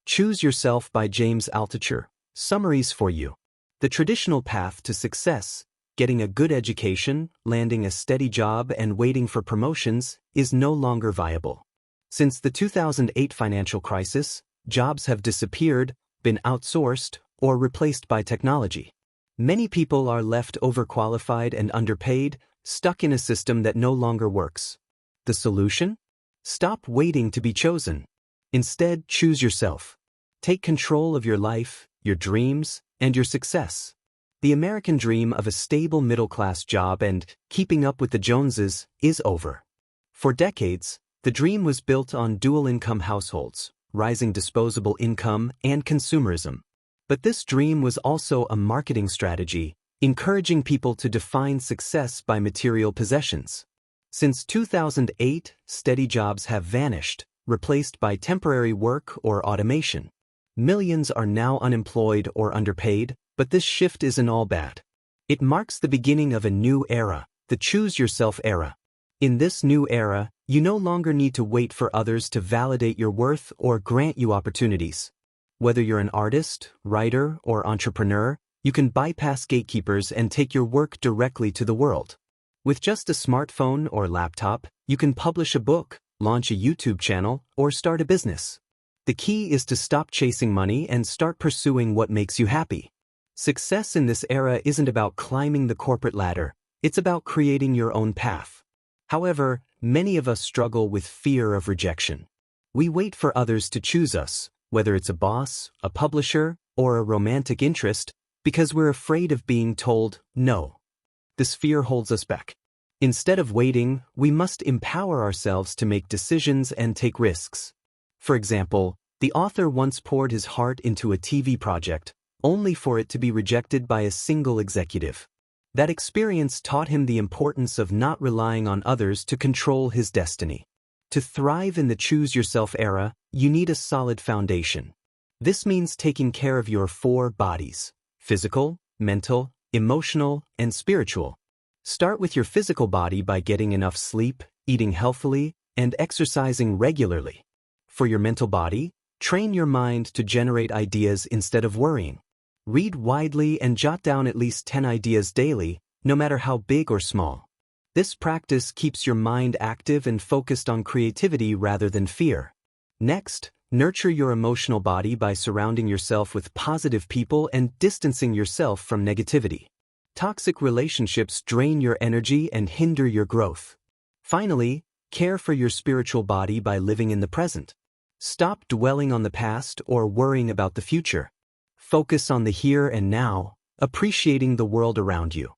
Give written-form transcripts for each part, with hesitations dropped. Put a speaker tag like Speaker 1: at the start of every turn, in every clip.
Speaker 1: Choose Yourself by James Altucher. Summaries for you. The traditional path to success, getting a good education, landing a steady job, and waiting for promotions, is no longer viable. Since the 2008 financial crisis, jobs have disappeared, been outsourced, or replaced by technology. Many people are left overqualified and underpaid, stuck in a system that no longer works. The solution? Stop waiting to be chosen. Instead, choose yourself. Take control of your life, your dreams, and your success. The American dream of a stable middle-class job and keeping up with the Joneses is over. For decades, the dream was built on dual-income households, rising disposable income, and consumerism. But this dream was also a marketing strategy, encouraging people to define success by material possessions. Since 2008, steady jobs have vanished, replaced by temporary work or automation. Millions are now unemployed or underpaid, but this shift isn't all bad. It marks the beginning of a new era, the Choose Yourself era. In this new era, you no longer need to wait for others to validate your worth or grant you opportunities. Whether you're an artist, writer, or entrepreneur, you can bypass gatekeepers and take your work directly to the world. With just a smartphone or laptop, you can publish a book, launch a YouTube channel, or start a business. The key is to stop chasing money and start pursuing what makes you happy. Success in this era isn't about climbing the corporate ladder, it's about creating your own path. However, many of us struggle with fear of rejection. We wait for others to choose us, whether it's a boss, a publisher, or a romantic interest, because we're afraid of being told no. This fear holds us back. Instead of waiting, we must empower ourselves to make decisions and take risks. For example, the author once poured his heart into a TV project, only for it to be rejected by a single executive. That experience taught him the importance of not relying on others to control his destiny. To thrive in the Choose Yourself era, you need a solid foundation. This means taking care of your 4 bodies: physical, mental, emotional, and spiritual. Start with your physical body by getting enough sleep, eating healthily, and exercising regularly. For your mental body, train your mind to generate ideas instead of worrying. Read widely and jot down at least 10 ideas daily, no matter how big or small. This practice keeps your mind active and focused on creativity rather than fear. Next, nurture your emotional body by surrounding yourself with positive people and distancing yourself from negativity. Toxic relationships drain your energy and hinder your growth. Finally, care for your spiritual body by living in the present. Stop dwelling on the past or worrying about the future. Focus on the here and now, appreciating the world around you.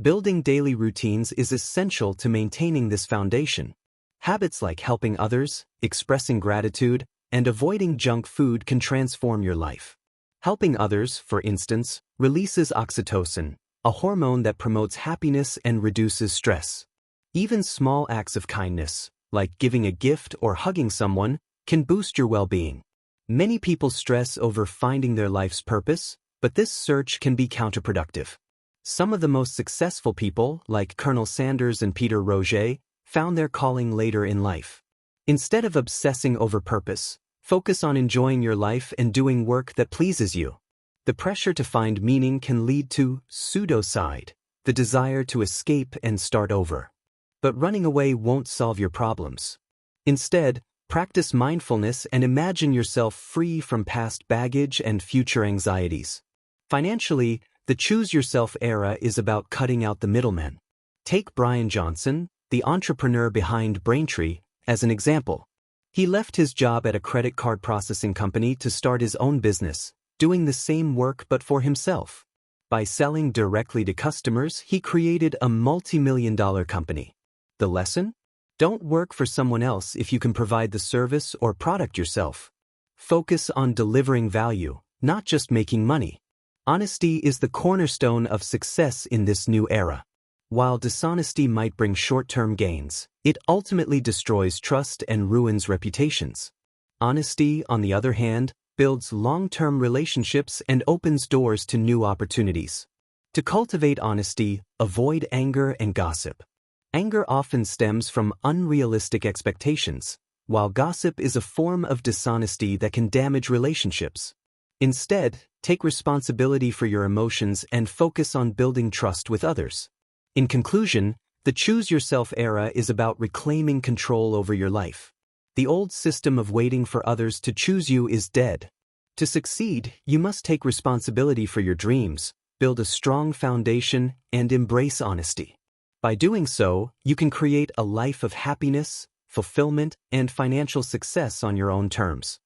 Speaker 1: Building daily routines is essential to maintaining this foundation. Habits like helping others, expressing gratitude, and avoiding junk food can transform your life. Helping others, for instance, releases oxytocin, a hormone that promotes happiness and reduces stress. Even small acts of kindness, like giving a gift or hugging someone, can boost your well-being. Many people stress over finding their life's purpose, but this search can be counterproductive. Some of the most successful people, like Colonel Sanders and Peter Roget, found their calling later in life. Instead of obsessing over purpose, focus on enjoying your life and doing work that pleases you. The pressure to find meaning can lead to pseudocide, the desire to escape and start over. But running away won't solve your problems. Instead, practice mindfulness and imagine yourself free from past baggage and future anxieties. Financially, the Choose Yourself era is about cutting out the middlemen. Take Brian Johnson, the entrepreneur behind Braintree, as an example. He left his job at a credit card processing company to start his own business, doing the same work but for himself. By selling directly to customers, he created a multi-million-dollar company. The lesson? Don't work for someone else if you can provide the service or product yourself. Focus on delivering value, not just making money. Honesty is the cornerstone of success in this new era. While dishonesty might bring short-term gains, it ultimately destroys trust and ruins reputations. Honesty, on the other hand, builds long-term relationships and opens doors to new opportunities. To cultivate honesty, avoid anger and gossip. Anger often stems from unrealistic expectations, while gossip is a form of dishonesty that can damage relationships. Instead, take responsibility for your emotions and focus on building trust with others. In conclusion, the Choose Yourself era is about reclaiming control over your life. The old system of waiting for others to choose you is dead. To succeed, you must take responsibility for your dreams, build a strong foundation, and embrace honesty. By doing so, you can create a life of happiness, fulfillment, and financial success on your own terms.